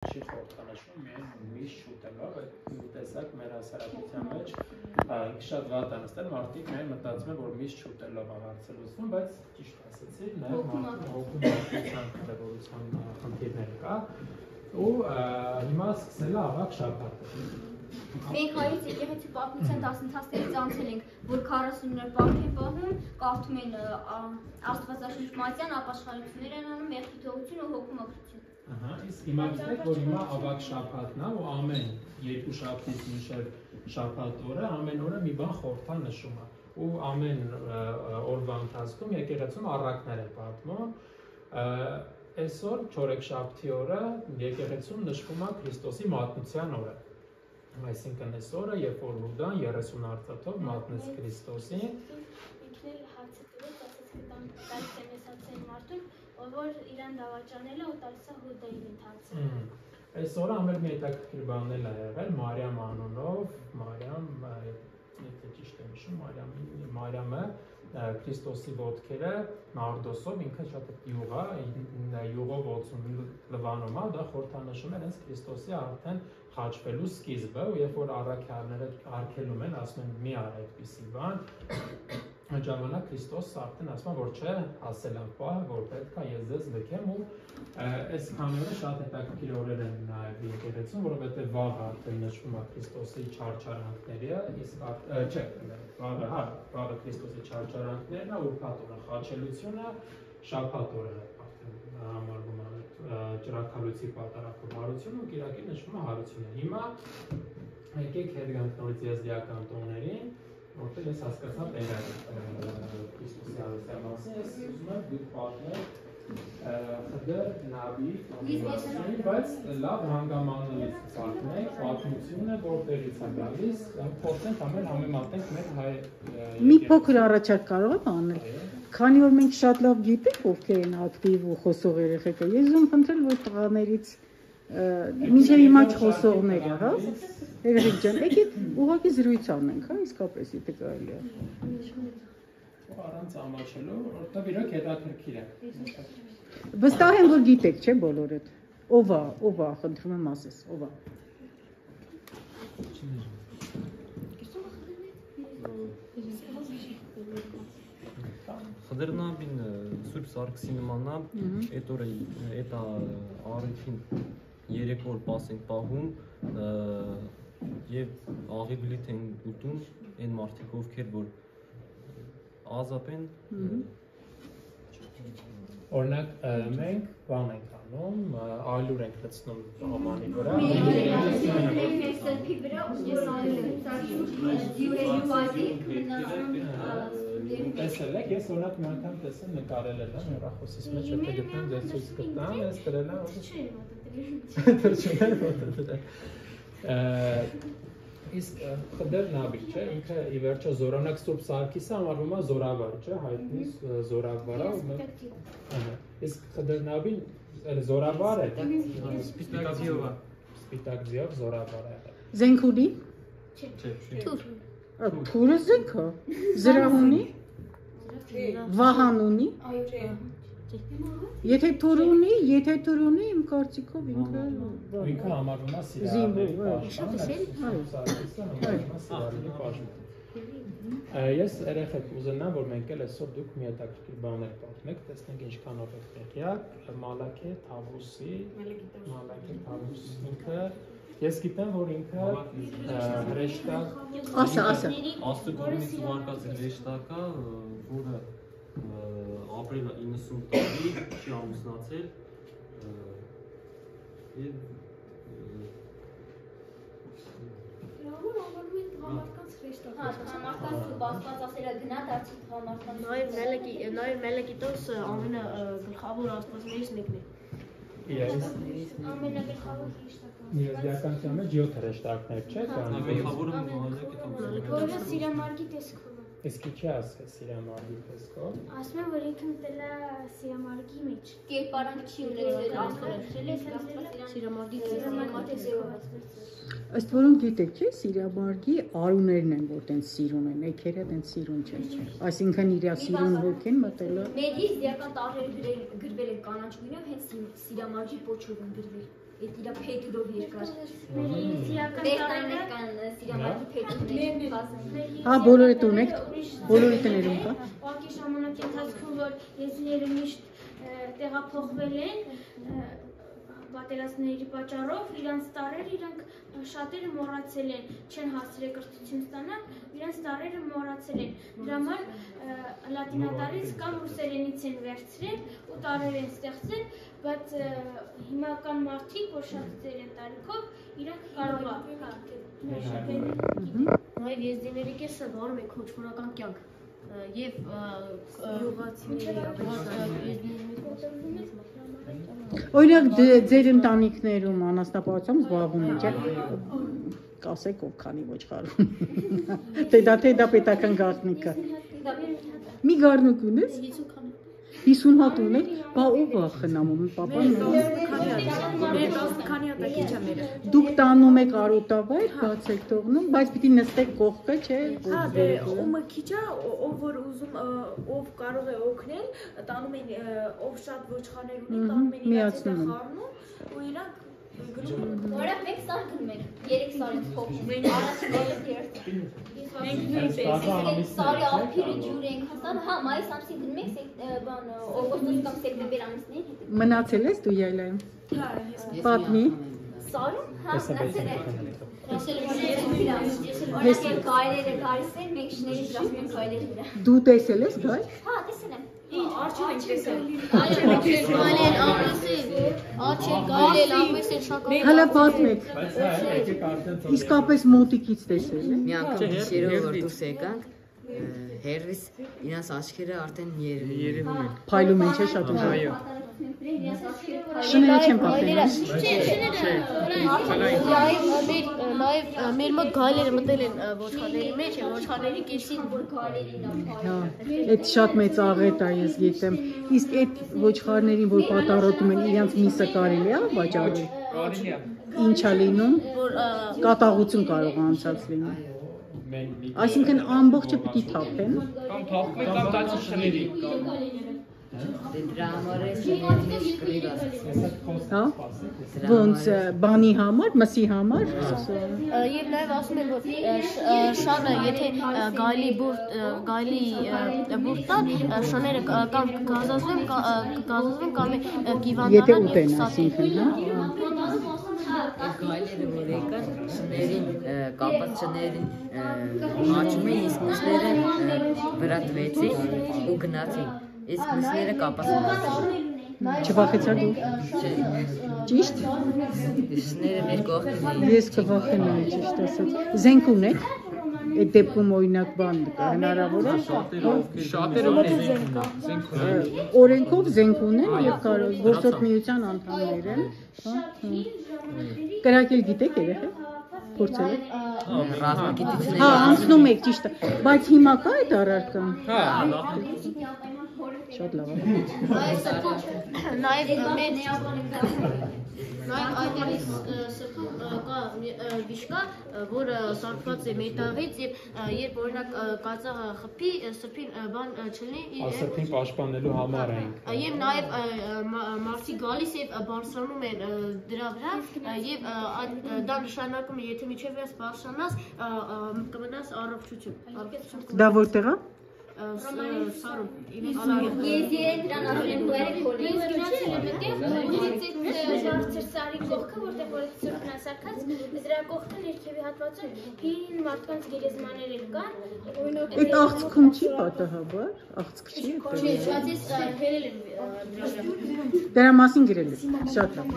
Չի խորհրդանշում միայն միշտ շուտելով, այդ տեսակ մեր հասարակության մեջ շատ վատ անստել մարդիկ միայն մտածում են, որ միշտ շուտելով հարցը լուծվում, բայց ճիշտ ասացի, նաև հոգու մարդկության կարևորության խնդիրներ կա ու հիմա սկսել է ավագ շաբաթը։ Մենք հայից եկեղեցի պատմության դասընթացներից անցել ենք, որ 40-ներ պահք են պահում, կարդում են Աստվածաշունչ մատյան, ապաշխարություններ են անում, մեղքի թողություն ու հոգու մաքրություն։ Իսկ հիմա գիտեք, որ հիմա ավագ շաբաթն է ու ամեն երկու շաբթից մինչև շաբաթ օրը ամեն օրը մի բան խորհրդանշում է ու ամեն օրվա ընթացքում եկեղեցում առակներ է պատմում։ Այսօր չորեքշաբթի օրը եկեղեցում նշվում է Քրիստոսի մատնության օրը։ Այսինքն այս օրը, երբ որ Հուդան 30 արծաթով մատնեց Քրիստոսին, ինքն էլ հարցը տվեց, ասաց կտամ տալիս եմ ես հացեն մարդուն, որ իրան դավաճանել է ու տալիս է Հուդային ընթացը։ Այս օրը ամեն մի հետաքրքիր բանել է եղել Մարիամ անունով, Մարիամ, եթե ճիշտ եմ հիշում, Մարիամը Քրիստոսի ոտքերը նարդոսով, ինքը շատ յուղ է, յուղով 80 լվանում է, դա խորհրդանշում է հենց Քրիստոսի արդեն խաչվելու սկիզբը, ու երբ որ առաքյալները արգելում են, ասում են մի ար այդպիսի բան, այդ ժամանակ Քրիստոսը արդեն ասում է, որ չէ, ասել է պահը, որ պետք է ես ձեզ լքեմ ու այս քանորը շատ հետաքրքիր օրեր են նաև եկեղեցում, որովհետև վաղը արդեն նշվում է Քրիստոսի չարչարանքները, իսկ չէ, վաղը Քրիստոսի չարչարանքներն է, ուրբաթ օրը խաչելությունը, շաբաթ օրը արդեն համարվում է ճրագալույցի պատարագով հարությունը ու կիրակի նշվում է հարությունը։ Հիմա եկեք հետ գանք նորից եզդիական տոներին, որտեղ ես հասկացա Քրիստոսի հարության մասին, ես ուզում եմ դուք պատմեք Խդր Նաբի մասին, բայց լավ հանգամանալից պատմեք, պատմությունը որտեղից է գալիս, փորձենք համեմատենք մեր հայ։ Մի փոքր առաջարկ կարող եմ անել։ Քանի որ մենք շատ լավ գիտենք ովքեր են ակտիվ ու խոսող երեխեքը, ես ուզում խնդրել, որ տղաներից մինչև հիմա չխոսողները, հա, երեխեք ջան, եկեք ուղղակի զրույց անենք, հա, իսկապես եթե կարելի է։ Առանց ամաչելու, որտեղ իրոք հետաքրքիր է։ Վստահ եմ, որ գիտեք, չէ՞ բոլորդ։ Ով է, խնդրում եմ ասես, ով է։ Խդր Նաբին Սուրբ Սարգսի նմանա, այդ օրը այդ առիթին 3 օր պաս են պահում եւ աղի բլիթ են ուտում այն մարդիկ ովքեր որ ազապ են օրինակ մենք բան ենք անում, այլուր ենք լցնում ամանի վրա։ Տեսել եք, ես օրինակ մի անգամ տեսել նկարել եմ հեռախոսից մեջ, եթե գտնեմ ձեզ ցույց կտամ, ես դրել եմ։ Իսկ Խդր Նաբի, չէ, ինքը ի վերջո զորանակ Սուրբ Սարգիսը համարվում է զորավար, չէ, հայտնի զորավար է։ Իսկ Խդր Նաբին զորավար է, սպիտակ ձիով զորավար է։ Զենք ունի։ Թուր։ Թուրը զենք է։ Զրահ ունի։ Վահան ունի։ Եթե թուր ունի, իմ կարծիքով ինքը համարվում է սիրահարների պաշտպան։ Ես երեխեք ուզենամ, որ մենք էլ այսօր դուք մի հետաքրքիր բաներ պատմեք, տեսնենք ինչքան ով եք տեղյակ, Մալաքե Թավուսի, ինքը ես գիտեմ, որ ինքը հրեշտակ Աստծո կողմից ուղարկած հրեշտակա, որը ապրել է 90 տարի, չի ամուսնացել եւ Համարտած բացված ասելը գնա դարձի համարտած Նաև Մելեկիտոս ամենը գլխավոր աստվածներից մեկն է։ Ամենագլխավոր հիշտակը։ Եզդիականության մեջ 7 հրեշտակներ չէ, գլխավորը Մելեկիտոս։ Որը Սիրամարգի տեսքով է։ Իսկ ի՞նչ է ասել Սիրամարգի տեսքով։ Ասում եմ, որ ինքն դել է Սիրամարգի մեջ։ կերպարանք չի ունեցել աստծո Սիրամարգի տեսքով։ Ըստ որում գիտեք, չէ, Սիրամարգի արուներն են, որ տենց սիրուն են, էքերը տենց սիրուն չեն։ Այսինքն իր սիրուն հոգին մտել է։ Մեր եզդիական տարրերը գրվել են կանաչ գույնով, հենց Սիրամարգի պոչով են գրվել։ իր փետուրով երկար։ Միլիցիական Վերտաններ կան սիրամարգի փետուրներ բազում։ Հա, բոլորը ունեք, բոլորի տներում կա։ Ուղղակի ժամանակի ընթացքում որ եզիները միշտ տեղափոխվել են պատերազմների պատճառով, իրանց տարերը իրանք շատերը մոռացել են, չեն հասցրել կրթություն ստանալ, իրանց տարերը մոռացել են։ Դրա համար լատինատարից կամ ռուսերենից են վերցրել ու տարեր են ստեղծել, բայց հիմական մարդիկ, որ շատ ծեր են տարիքով, իրանք կարող է Նաև եզդիների կեսը վարում է քոչվորական կյանք եւ Օրինակ ձեր ընտանիքներում անասնապահությամբ զբաղվում եք, չէ՞։ Կասեք ով քանի ոչխար ունի։ Թե դա պետական գաղտնիք է։ Մի գառնուկ ունես։ 50 հատ ունեք, բա ով է խնամում, պապան։ Դուք տանում եք արոտավայր, բաց եք թողնում, բայց պիտի նստեք կողքը, չէ՞։ Հա, դե ումը քիչ է, ով որ ուզում, ով կարող է օգնել, տանում են, ով շատ ոչխարներ ունի, տանում են իրաց հետ խառնում ու իրանք Որը մեկ սար գնում եք, 3 սարից փոխում, առաջին սարի ափիրը ջուր ենք հասան, հա, մայիս ամսին գնում եք, օգոստոս կամ սեպտեմբեր ամիսներին հետ։ Մնացել ես դու յայլայում։ Պատմի։ Սարում, հա, մնացել է։ Ես գայլերը գալիս են, մենք շների դրասում ենք գայլերի վրա։ Դու տեսել ես գայլ։ Հա, տեսել եմ։ Արջեր ենք տեսել։ Հələ պատմեք։ Իսկապես մոտիկից տեսել եք։ Մի անգամ գիշերով որ դուրս եկանք, հերվիս իրաց աչքերը արդեն երևում են։ Փայլում են, չէ՞ շատ ուժեղ։ Շները չեն պատմել։ Նաև մեր մոտ գայլերը մտել են ոչխարների մեջ, ոչխարների կեսին Հա, այդ շատ մեծ աղետ է ես գիտեմ։ Իսկ այդ ոչխարներին, որ պատառոտում են, իրենց միսը կարելի է վաճառել։ Ինչ է լինում։ Կատաղություն կարող է անցած լինել։ Այսինքն ամբողջը պիտի թափեն։ Կամ թափվի կամ տաճի շների։ Դրա համար է շների շկրիվը։ Հա։ Ոնց բանի համար, մսի համար։ Եվ նաև ասում են, որ շանը, եթե գայլի բուրտ տան, շաները կամ գազազվեն կամ կիվանդանան։ Եթե ուտեն, այսինքն, հա։ Գայլերը որ եկան, շներին, կապած շներին հաչում են, իսկ մյուսները վրա տվեցին ու գնացին։ Իսկ մյուսները կապած մնացին։ Չվախեցա դու։ Ճիշտ։ Շները մեր կողքին էին։ Ես կվախենայի, ճիշտ ասած։ Զենք ունեք։ Այդ դեպքում օրինակ բան հնարավոր է։ Շատերը ունեն զենք։ Օրենքով զենք ունեն եւ կարող գործոտ միության անդամներ են։ Կրակել գիտեք երեխեք։ Փորձել եք։ Ռազմագիտությունների Հա, անցնում եք ճիշտ է, բայց հիմա կա այդ առարկան։ Հա, Շատ լավ է։ Նաև այդտեղից սրտում կա վիշկա, որը սարքված է մետաղից եւ երբ օրինակ կածաղը խփի, սրբին բան չլինի, սրբին պաշտպանելու համար են։ Եվ նաև մարդիկ գալիս եւ բարձրանում են դրա վրա եւ դա նշանակում է եթե միջև ես բարձրանաս կմնաս առողջություն։ Դա որտեղ է։ Սարում։ Ես դրան ասել եմ դուք Ես գնացել եմ այդտեղ, բարձր սարի կողքը, որտեղ որ սուրբն ասարկած, դրա կողքն երկևի հատվածում հին մարդկանց գերեզմաներ կան, Այդ աղցքում չի պատահաբար, աղցք չի։ Չէ, շատ ես հերել եմ Դրա մասին գրել եք, շատ լավ։